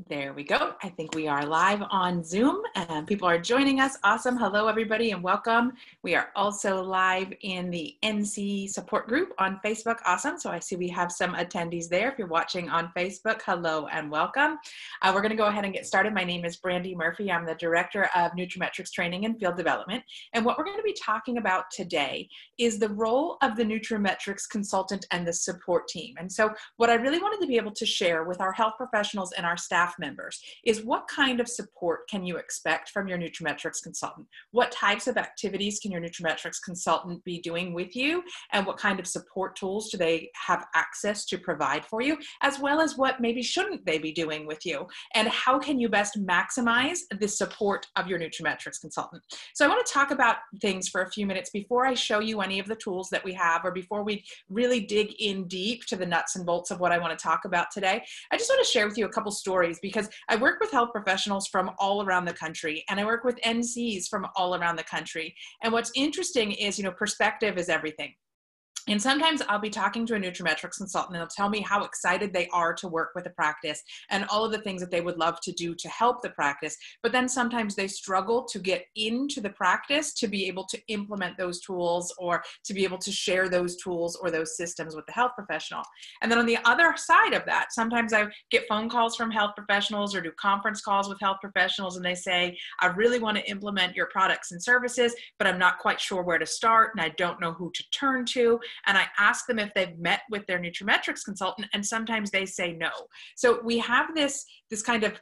There we go. I think we are live on Zoom and people are joining us. Awesome. Hello, everybody, and welcome. We are also live in the NC support group on Facebook. Awesome. So I see we have some attendees there. If you're watching on Facebook, hello and welcome. We're going to go ahead and get started. My name is Brandi Murphy. I'm the Director of nutraMetrix Training and Field Development. And what we're going to be talking about today is the role of the nutraMetrix consultant and the support team. And so what I really wanted to be able to share with our health professionals and our staff members is what kind of support can you expect from your nutraMetrix consultant? What types of activities can your nutraMetrix consultant be doing with you? And what kind of support tools do they have access to provide for you? As well as what maybe shouldn't they be doing with you? And how can you best maximize the support of your nutraMetrix consultant? So I want to talk about things for a few minutes before I show you any of the tools that we have, or before we really dig in deep to the nuts and bolts of what I want to talk about today. I just want to share with you a couple stories, because I work with health professionals from all around the country, and I work with NCs from all around the country. And what's interesting is, perspective is everything. And sometimes I'll be talking to a nutraMetrix consultant and they'll tell me how excited they are to work with the practice and all of the things that they would love to do to help the practice. But then sometimes they struggle to get into the practice to be able to implement those tools, or to be able to share those tools or those systems with the health professional. And then on the other side of that, sometimes I get phone calls from health professionals or do conference calls with health professionals, and they say, I really want to implement your products and services, but I'm not quite sure where to start and I don't know who to turn to. And I ask them if they've met with their nutraMetrix consultant, and sometimes they say no. So we have this kind of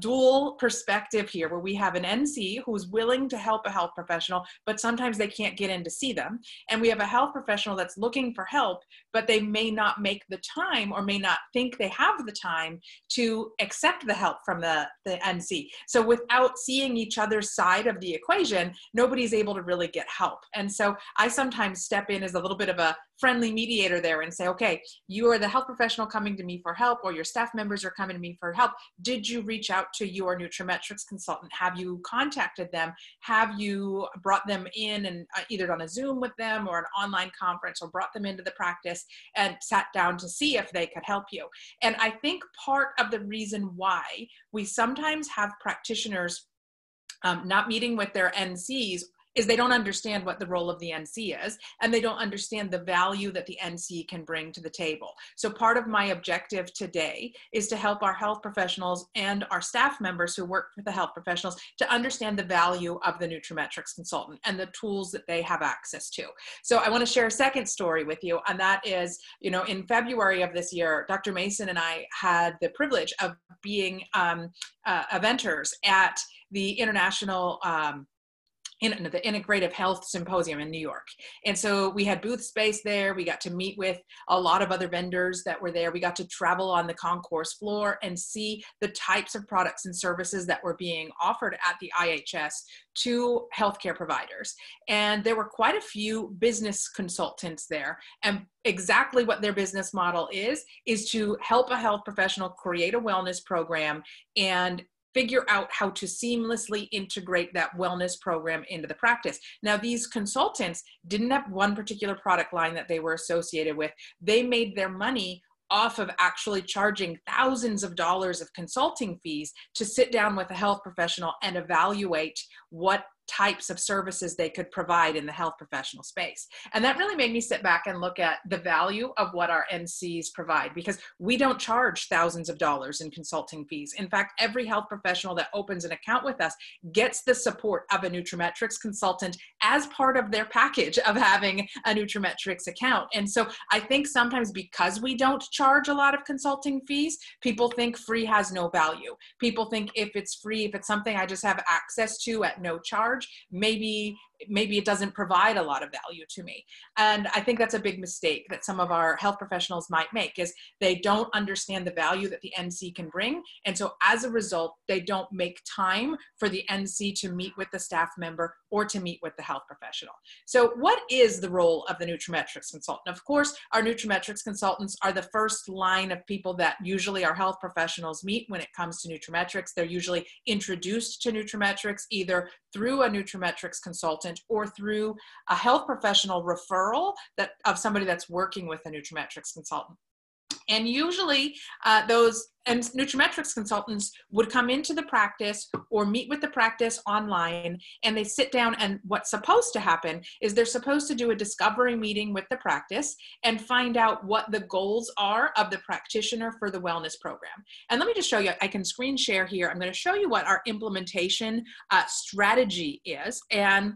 dual perspective here, where we have an NC who's willing to help a health professional, but sometimes they can't get in to see them. And we have a health professional that's looking for help, but they may not make the time, or may not think they have the time to accept the help from the NC. So without seeing each other's side of the equation, nobody's able to really get help. And so I sometimes step in as a little bit of a friendly mediator there and say, okay, you are the health professional coming to me for help, or your staff members are coming to me for help. Did you reach out to your nutraMetrix consultant? Have you contacted them? Have you brought them in and either on a Zoom with them or an online conference, or brought them into the practice and sat down to see if they could help you? And I think part of the reason why we sometimes have practitioners not meeting with their NCs is they don't understand what the role of the NC is, and they don't understand the value that the NC can bring to the table. So part of my objective today is to help our health professionals and our staff members who work with the health professionals to understand the value of the nutraMetrix consultant and the tools that they have access to. So I want to share a second story with you, and that is, in February of this year, Dr. Mason and I had the privilege of being eventers at the International the Integrative Health Symposium in New York. And so we had booth space there. We got to meet with a lot of other vendors that were there. We got to travel on the concourse floor and see the types of products and services that were being offered at the IHS to healthcare providers. And there were quite a few business consultants there. And exactly what their business model is to help a health professional create a wellness program and figure out how to seamlessly integrate that wellness program into the practice. Now, these consultants didn't have one particular product line that they were associated with. They made their money off of actually charging thousands of dollars of consulting fees to sit down with a health professional and evaluate what types of services they could provide in the health professional space. And that really made me sit back and look at the value of what our NCs provide, because we don't charge thousands of dollars in consulting fees. In fact, every health professional that opens an account with us gets the support of a nutraMetrix consultant as part of their package of having a nutraMetrix account. And so I think sometimes because we don't charge a lot of consulting fees, people think free has no value. People think if it's free, if it's something I just have access to at no charge, maybe it doesn't provide a lot of value to me. And I think that's a big mistake that some of our health professionals might make, is they don't understand the value that the NC can bring. And so as a result, they don't make time for the NC to meet with the staff member or to meet with the health professional. So what is the role of the nutraMetrix consultant? Of course, our nutraMetrix consultants are the first line of people that usually our health professionals meet when it comes to nutraMetrix. They're usually introduced to nutraMetrix either through a nutraMetrix consultant or through a health professional referral of somebody that's working with a nutraMetrix consultant. And usually those nutraMetrix consultants would come into the practice or meet with the practice online, and they sit down, and what's supposed to happen is they're supposed to do a discovery meeting with the practice and find out what the goals are of the practitioner for the wellness program. And let me just show you, I can screen share here. I'm going to show you what our implementation strategy is. And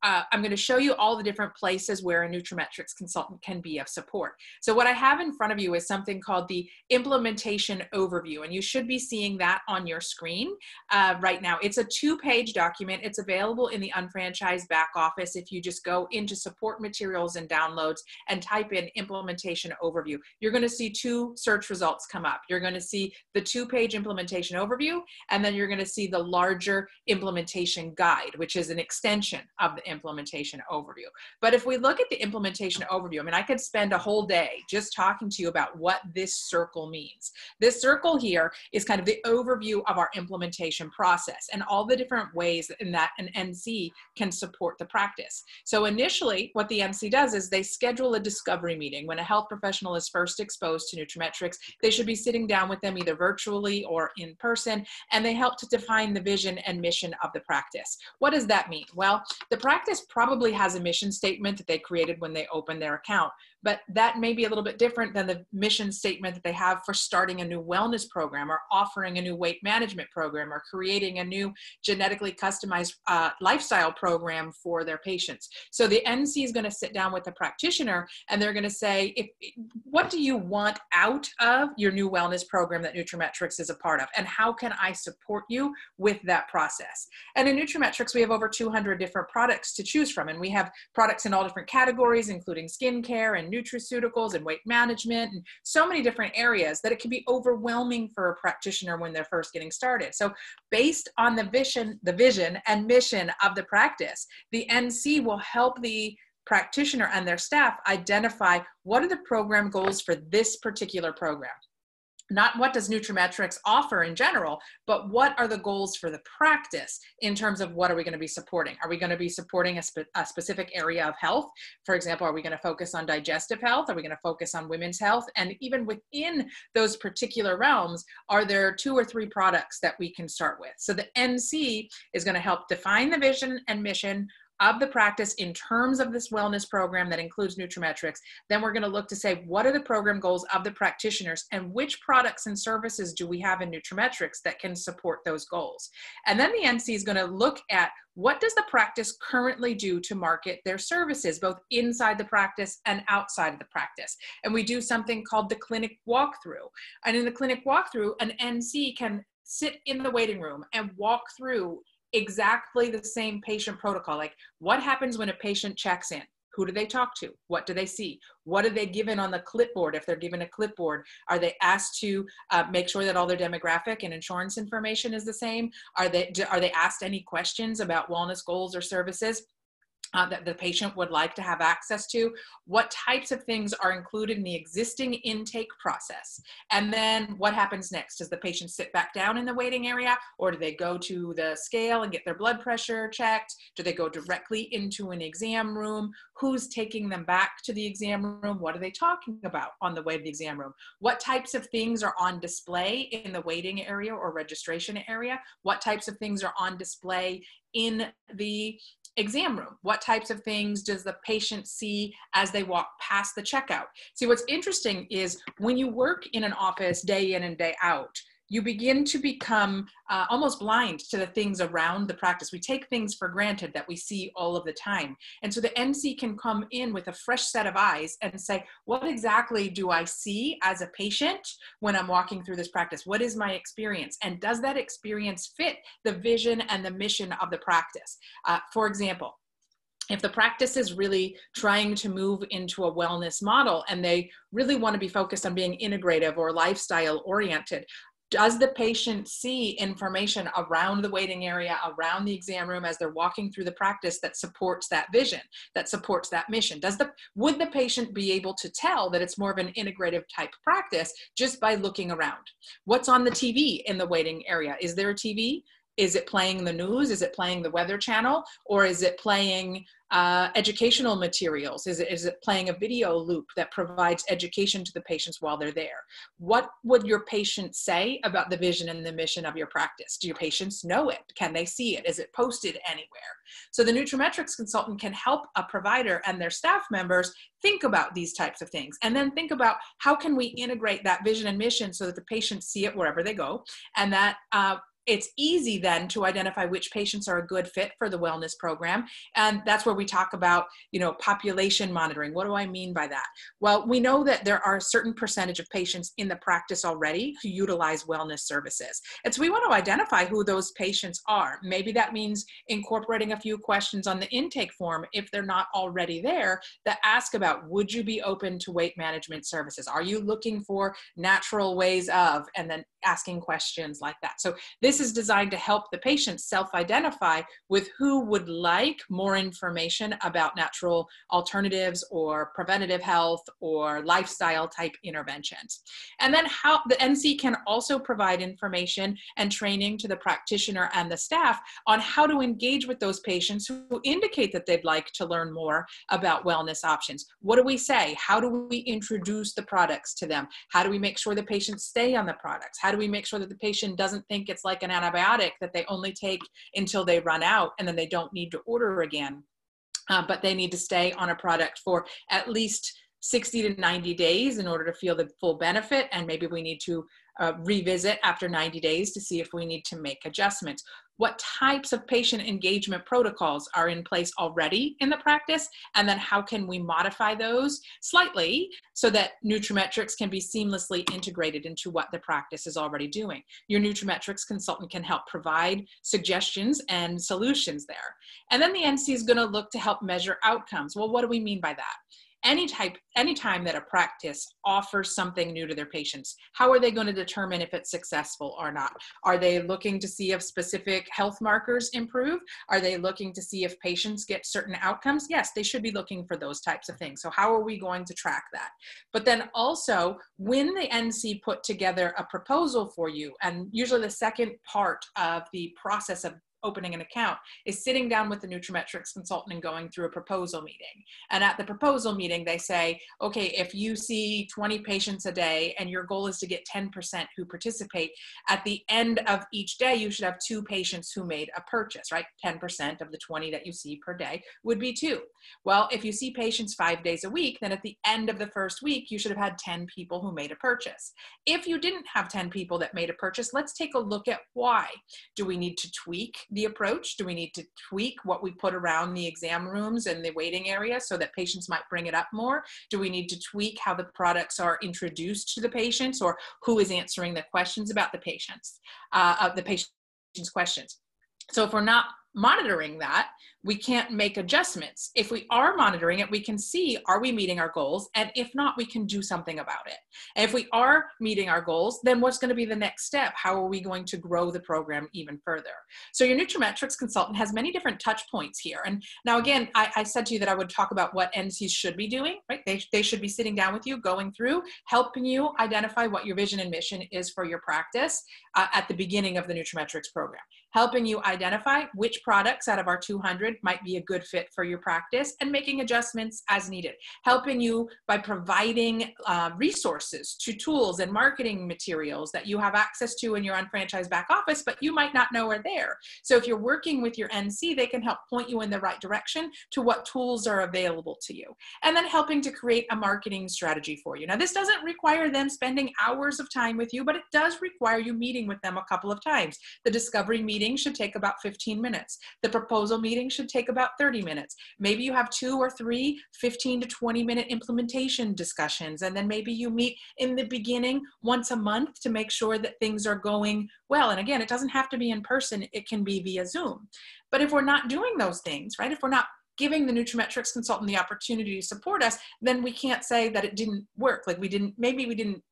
I'm going to show you all the different places where a nutraMetrix consultant can be of support. So what I have in front of you is something called the implementation overview, and you should be seeing that on your screen right now. It's a 2-page document. It's available in the unfranchised back office. If you just go into support materials and downloads and type in implementation overview, you're going to see 2 search results come up. You're going to see the 2-page implementation overview, and then you're going to see the larger implementation guide, which is an extension of the implementation overview. But if we look at the implementation overview, I mean, I could spend a whole day just talking to you about what this circle means. This circle here is kind of the overview of our implementation process and all the different ways in that an NC can support the practice. So initially, what the NC does is they schedule a discovery meeting. When a health professional is first exposed to nutraMetrix, they should be sitting down with them either virtually or in person, and they help to define the vision and mission of the practice. What does that mean? Well, the practice probably has a mission statement that they created when they opened their account, but that may be a little bit different than the mission statement that they have for starting a new wellness program or offering a new weight management program or creating a new genetically customized lifestyle program for their patients. So the NC is going to sit down with the practitioner and they're going to say, what do you want out of your new wellness program that nutraMetrix is a part of? And how can I support you with that process? And in nutraMetrix, we have over 200 different products to choose from. And we have products in all different categories, including skincare and nutraceuticals and weight management and so many different areas that it can be overwhelming for a practitioner when they're first getting started. So based on the vision and mission of the practice, the NC will help the practitioner and their staff identify what are the program goals for this particular program. Not what does nutraMetrix offer in general, but what are the goals for the practice in terms of what are we going to be supporting? Are we going to be supporting a specific area of health? For example, are we going to focus on digestive health? Are we going to focus on women's health? And even within those particular realms, are there 2 or 3 products that we can start with? So the NC is going to help define the vision and mission of the practice in terms of this wellness program that includes nutraMetrix. Then we're going to look to say, what are the program goals of the practitioners and which products and services do we have in nutraMetrix that can support those goals? And then the NC is going to look at what does the practice currently do to market their services, both inside the practice and outside of the practice. And we do something called the clinic walkthrough. And in the clinic walkthrough, an NC can sit in the waiting room and walk through exactly the same patient protocol. Like, what happens when a patient checks in? Who do they talk to? What do they see? What are they given on the clipboard? If they're given a clipboard, are they asked to make sure that all their demographic and insurance information is the same? Are they asked any questions about wellness goals or services that the patient would like to have access to? What types of things are included in the existing intake process? And then what happens next? Does the patient sit back down in the waiting area, or do they go to the scale and get their blood pressure checked? Do they go directly into an exam room? Who's taking them back to the exam room? What are they talking about on the way to the exam room? What types of things are on display in the waiting area or registration area? What types of things are on display in the exam room? What types of things does the patient see as they walk past the checkout? See, what's interesting is when you work in an office day in and day out, you begin to become almost blind to the things around the practice. We take things for granted that we see all of the time. And so the NC can come in with a fresh set of eyes and say, what exactly do I see as a patient when I'm walking through this practice? What is my experience? And does that experience fit the vision and the mission of the practice? For example, if the practice is really trying to move into a wellness model and they really want to be focused on being integrative or lifestyle oriented, does the patient see information around the waiting area, around the exam room as they're walking through the practice that supports that vision, that supports that mission? Would the patient be able to tell that it's more of an integrative type practice just by looking around? What's on the TV in the waiting area? Is there a TV? Is it playing the news? Is it playing the Weather Channel? Or is it playing Educational materials. Is it playing a video loop that provides education to the patients while they're there? What would your patients say about the vision and the mission of your practice? Do your patients know it? Can they see it? Is it posted anywhere? So the nutraMetrix consultant can help a provider and their staff members think about these types of things, and then think about how can we integrate that vision and mission so that the patients see it wherever they go, and that it's easy then to identify which patients are a good fit for the wellness program. And that's where we talk about, population monitoring. What do I mean by that? Well, we know that there are a certain percentage of patients in the practice already who utilize wellness services. And so we want to identify who those patients are. Maybe that means incorporating a few questions on the intake form if they're not already there that ask about, would you be open to weight management services? Are you looking for natural ways of, and then asking questions like that. So this is designed to help the patient self-identify with who would like more information about natural alternatives or preventative health or lifestyle type interventions. And then how the NC can also provide information and training to the practitioner and the staff on how to engage with those patients who indicate that they'd like to learn more about wellness options. What do we say? How do we introduce the products to them? How do we make sure the patients stay on the products? How do we make sure that the patient doesn't think it's like an antibiotic that they only take until they run out and then they don't need to order again, but they need to stay on a product for at least 60 to 90 days in order to feel the full benefit, and maybe we need to revisit after 90 days to see if we need to make adjustments. What types of patient engagement protocols are in place already in the practice, and then how can we modify those slightly so that nutraMetrix can be seamlessly integrated into what the practice is already doing. Your nutraMetrix consultant can help provide suggestions and solutions there. And then the NC is going to look to help measure outcomes. Well, what do we mean by that? Anytime that a practice offers something new to their patients, how are they going to determine if it's successful or not? Are they looking to see if specific health markers improve? Are they looking to see if patients get certain outcomes? Yes, they should be looking for those types of things. So how are we going to track that? But then also, when the NC put together a proposal for you, and usually the second part of the process of opening an account is sitting down with the nutraMetrix consultant and going through a proposal meeting. And at the proposal meeting, they say, okay, if you see 20 patients a day and your goal is to get 10% who participate, at the end of each day, you should have 2 patients who made a purchase, right? 10% of the 20 that you see per day would be 2. Well, if you see patients 5 days a week, then at the end of the first week, you should have had 10 people who made a purchase. If you didn't have 10 people that made a purchase, let's take a look at why. Do we need to tweak the approach? Do we need to tweak what we put around the exam rooms and the waiting area so that patients might bring it up more? Do we need to tweak how the products are introduced to the patients, or who is answering the questions about the patients, questions? So if we're not monitoring that, we can't make adjustments. If we are monitoring it, we can see, are we meeting our goals? And if not, we can do something about it. And if we are meeting our goals, then what's going to be the next step? How are we going to grow the program even further? So your nutraMetrix consultant has many different touch points here. And now again, I said to you that I would talk about what NCs should be doing, right? They should be sitting down with you, going through, helping you identify what your vision and mission is for your practice at the beginning of the nutraMetrix program, helping you identify which products out of our 200 might be a good fit for your practice and making adjustments as needed, helping you by providing resources to tools and marketing materials that you have access to in your unfranchised back office, but you might not know are there. So if you're working with your NC, they can help point you in the right direction to what tools are available to you, and then helping to create a marketing strategy for you. Now, this doesn't require them spending hours of time with you, but it does require you meeting with them a couple of times. The discovery meeting should take about 15 minutes. The proposal meeting should take about 30 minutes. Maybe you have 2 or 3 15 to 20 minute implementation discussions, and then maybe you meet in the beginning once a month to make sure that things are going well. And again, it doesn't have to be in person, it can be via Zoom. But if we're not doing those things, right, if we're not giving the nutraMetrix consultant the opportunity to support us, then we can't say that it didn't work. Like maybe we didn't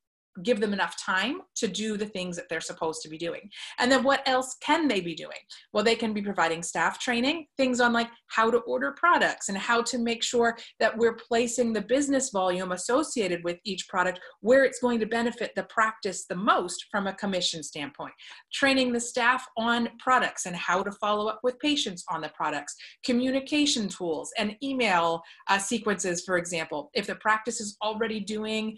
give them enough time to do the things that they're supposed to be doing. And then what else can they be doing? Well, they can be providing staff training, things on like how to order products and how to make sure that we're placing the business volume associated with each product where it's going to benefit the practice the most from a commission standpoint. Training the staff on products and how to follow up with patients on the products. Communication tools and email sequences, for example. If the practice is already doing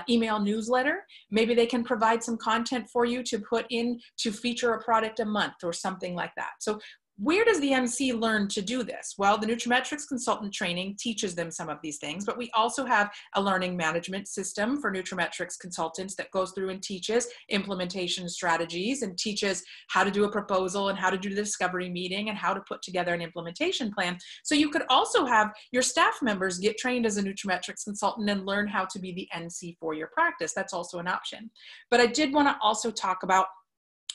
email newsletter, maybe they can provide some content for you to put in to feature a product a month or something like that. So where does the MC learn to do this? Well, the nutraMetrix consultant training teaches them some of these things, but we also have a learning management system for nutraMetrix consultants that goes through and teaches implementation strategies and teaches how to do a proposal and how to do the discovery meeting and how to put together an implementation plan. So you could also have your staff members get trained as a nutraMetrix consultant and learn how to be the NC for your practice. That's also an option. But I did want to also talk about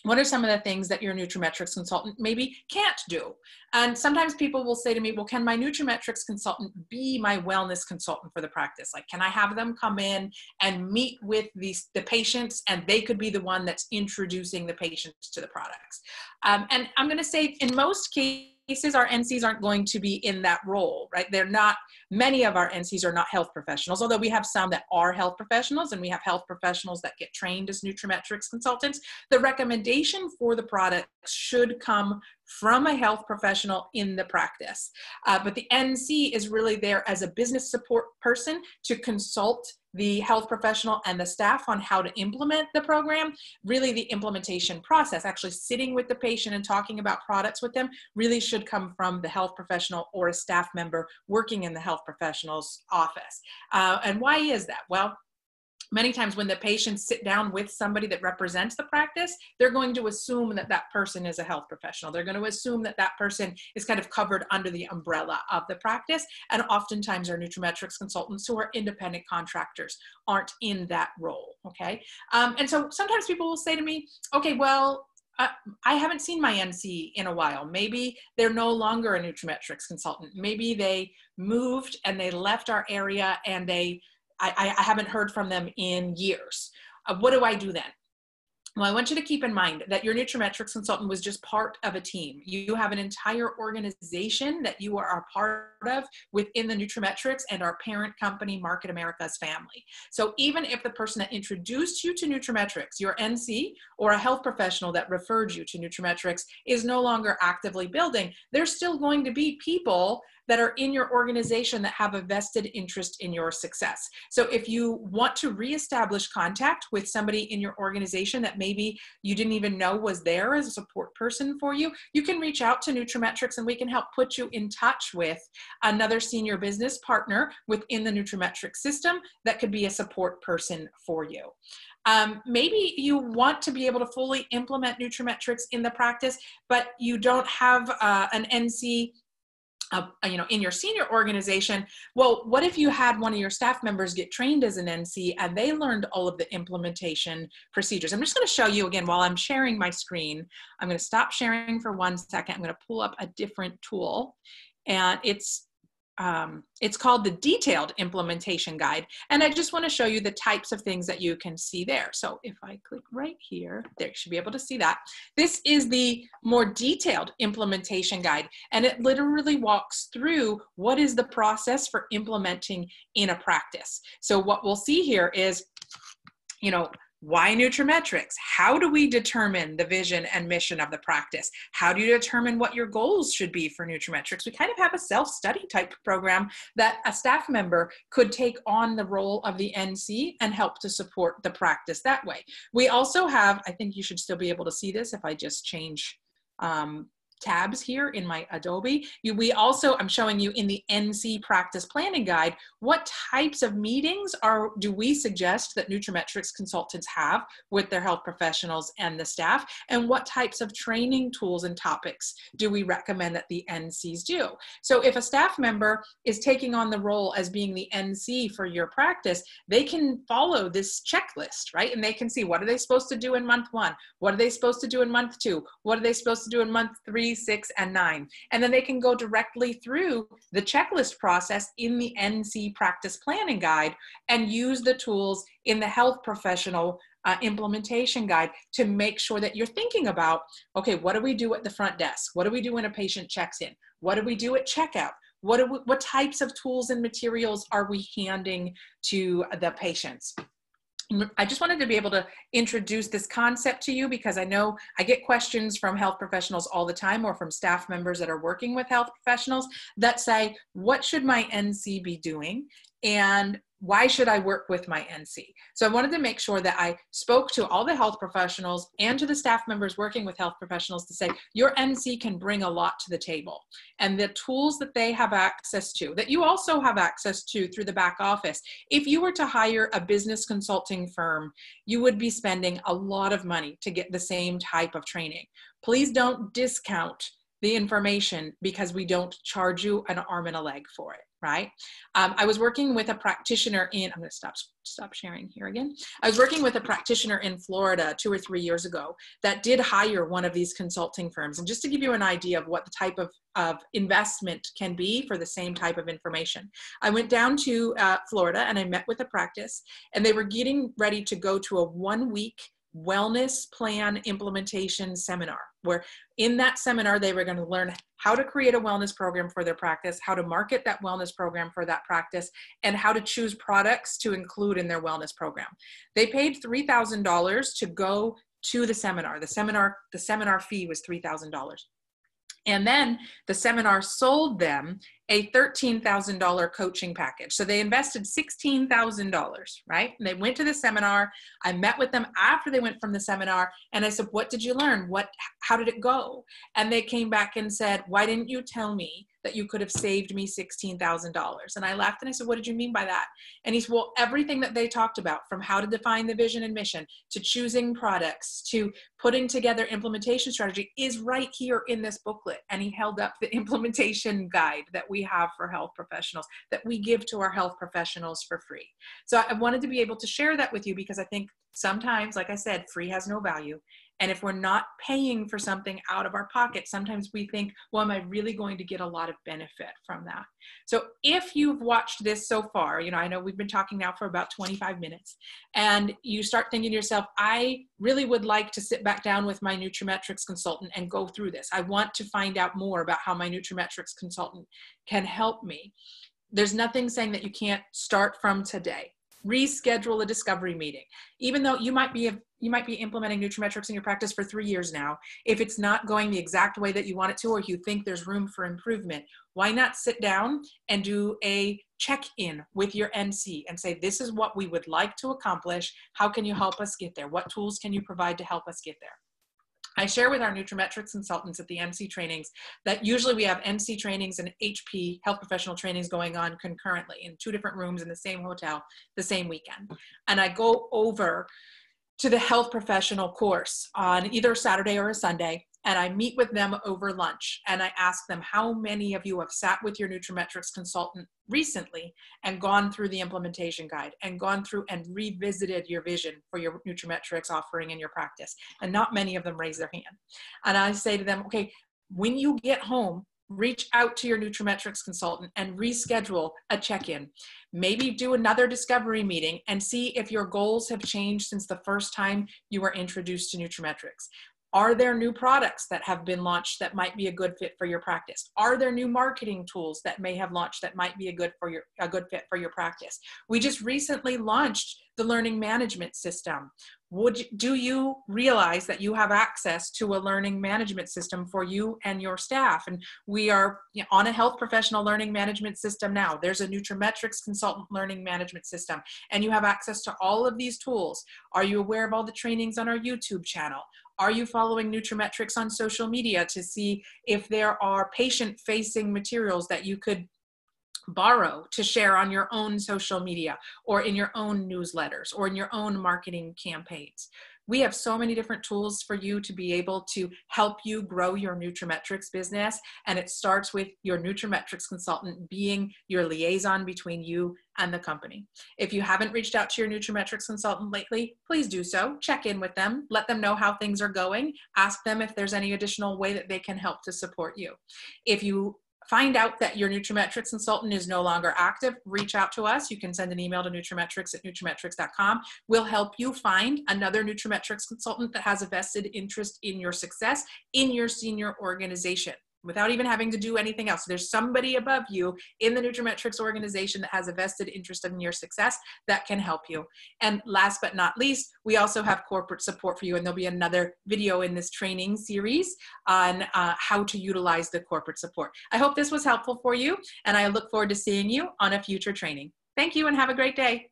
what are some of the things that your nutraMetrix consultant maybe can't do? And sometimes people will say to me, well, can my nutraMetrix consultant be my wellness consultant for the practice? Like, can I have them come in and meet with the patients and they could be the one that's introducing the patients to the products? And I'm going to say in most cases, our NCs aren't going to be in that role, right? They're not, many of our NCs are not health professionals, although we have some that are health professionals and we have health professionals that get trained as nutraMetrix consultants. The recommendation for the product should come from a health professional in the practice. But the NC is really there as a business support person to consult the health professional and the staff on how to implement the program. Really the implementation process, actually sitting with the patient and talking about products with them, really should come from the health professional or a staff member working in the health professional's office. And why is that? Well, many times when the patients sit down with somebody that represents the practice, they're going to assume that that person is a health professional. They're going to assume that that person is kind of covered under the umbrella of the practice. And oftentimes our nutraMetrix consultants who are independent contractors aren't in that role, okay? And so sometimes people will say to me, okay, well, I haven't seen my NC in a while. Maybe they're no longer a nutraMetrix consultant. Maybe they moved and they left our area and I haven't heard from them in years. What do I do then? Well, I want you to keep in mind that your nutraMetrix consultant was just part of a team. You have an entire organization that you are a part of within the nutraMetrix and our parent company, Market America's family. So even if the person that introduced you to nutraMetrix, your NC or a health professional that referred you to nutraMetrix is no longer actively building, there's still going to be people that are in your organization that have a vested interest in your success. So if you want to reestablish contact with somebody in your organization that maybe you didn't even know was there as a support person for you, you can reach out to nutraMetrix and we can help put you in touch with another senior business partner within the nutraMetrix system that could be a support person for you. Maybe you want to be able to fully implement nutraMetrix in the practice, but you don't have an NC in your senior organization. Well, what if you had one of your staff members get trained as an NC and they learned all of the implementation procedures? I'm just going to show you again while I'm sharing my screen. I'm going to stop sharing for 1 second. I'm going to pull up a different tool, and it's called the Detailed Implementation Guide. And I just want to show you the types of things that you can see there. So if I click right here, there, you should be able to see that. This is the more detailed implementation guide. And it literally walks through what is the process for implementing in a practice. So what we'll see here is, why nutraMetrix? How do we determine the vision and mission of the practice? How do you determine what your goals should be for nutraMetrix? We kind of have a self-study type program that a staff member could take on the role of the NC and help to support the practice that way. We also have, I think you should still be able to see this if I just change tabs here in my Adobe. I'm showing you in the NC practice planning guide, what types of meetings do we suggest that nutraMetrix consultants have with their health professionals and the staff, and what types of training tools and topics do we recommend that the NCs do? So if a staff member is taking on the role as being the NC for your practice, they can follow this checklist, right? And they can see, what are they supposed to do in month 1? What are they supposed to do in month 2? What are they supposed to do in month 3, 3, 6, and 9. And then they can go directly through the checklist process in the NC Practice Planning Guide and use the tools in the health professional implementation guide to make sure that you're thinking about, okay, what do we do at the front desk? What do we do when a patient checks in? What do we do at checkout? What types of tools and materials are we handing to the patients? I just wanted to be able to introduce this concept to you because I know I get questions from health professionals all the time or from staff members that are working with health professionals that say, what should my NC be doing? And why should I work with my NC? So I wanted to make sure that I spoke to all the health professionals and to the staff members working with health professionals to say, your NC can bring a lot to the table. And the tools that they have access to, that you also have access to through the back office. If you were to hire a business consulting firm, you would be spending a lot of money to get the same type of training. Please don't discount the information because we don't charge you an arm and a leg for it, right? I was working with a practitioner I'm going to stop sharing here again. I was working with a practitioner in Florida 2 or 3 years ago that did hire one of these consulting firms. And just to give you an idea of what the type of investment can be for the same type of information, I went down to Florida and I met with a practice, and they were getting ready to go to a 1-week wellness plan implementation seminar, where in that seminar, they were going to learn how to create a wellness program for their practice, how to market that wellness program for that practice, and how to choose products to include in their wellness program. They paid $3,000 to go to the seminar. The seminar fee was $3,000. And then the seminar sold them a $13,000 coaching package. So they invested $16,000, right? And they went to the seminar. I met with them after they went from the seminar, and I said, what did you learn? How did it go? And they came back and said, why didn't you tell me that you could have saved me $16,000? And I laughed and I said, what did you mean by that? And he said, well, everything that they talked about, from how to define the vision and mission, to choosing products, to putting together implementation strategy, is right here in this booklet. And he held up the implementation guide that we have for health professionals, that we give to our health professionals for free. So I wanted to be able to share that with you because I think sometimes, like I said, free has no value. And if we're not paying for something out of our pocket, sometimes we think, well, am I really going to get a lot of benefit from that? So if you've watched this so far, I know we've been talking now for about 25 minutes, and you start thinking to yourself, I really would like to sit back down with my nutraMetrix consultant and go through this. I want to find out more about how my nutraMetrix consultant can help me. There's nothing saying that you can't start from today. Reschedule a discovery meeting. Even though you might be implementing nutraMetrix in your practice for 3 years now, if it's not going the exact way that you want it to, or you think there's room for improvement, why not sit down and do a check-in with your NC and say, this is what we would like to accomplish. How can you help us get there? What tools can you provide to help us get there? I share with our nutraMetrix consultants at the NC trainings that usually we have NC trainings and HP health professional trainings going on concurrently in 2 different rooms in the same hotel the same weekend. And I go over to the health professional course on either a Saturday or a Sunday, and I meet with them over lunch, and I ask them, how many of you have sat with your nutraMetrix consultant recently and gone through the implementation guide and gone through and revisited your vision for your nutraMetrix offering in your practice? And not many of them raise their hand. And I say to them, okay, when you get home, reach out to your nutraMetrix consultant and reschedule a check-in. Maybe do another discovery meeting and see if your goals have changed since the first time you were introduced to nutraMetrix. Are there new products that have been launched that might be a good fit for your practice? Are there new marketing tools that may have launched that might be a good fit for your practice? We just recently launched the learning management system. Do you realize that you have access to a learning management system for you and your staff? And we are on a health professional learning management system now. There's a nutraMetrix consultant learning management system, and you have access to all of these tools. Are you aware of all the trainings on our YouTube channel? Are you following nutraMetrix on social media to see if there are patient-facing materials that you could borrow to share on your own social media or in your own newsletters or in your own marketing campaigns? We have so many different tools for you to be able to help you grow your nutraMetrix business. And it starts with your nutraMetrix consultant being your liaison between you and the company. If you haven't reached out to your nutraMetrix consultant lately, please do so. Check in with them, let them know how things are going, ask them if there's any additional way that they can help to support you. If you find out that your nutraMetrix consultant is no longer active, reach out to us. You can send an email to nutraMetrix@nutrametrix.com. We'll help you find another nutraMetrix consultant that has a vested interest in your success in your senior organization, without even having to do anything else. There's somebody above you in the nutraMetrix organization that has a vested interest in your success that can help you. And last but not least, we also have corporate support for you. And there'll be another video in this training series on how to utilize the corporate support. I hope this was helpful for you, and I look forward to seeing you on a future training. Thank you and have a great day.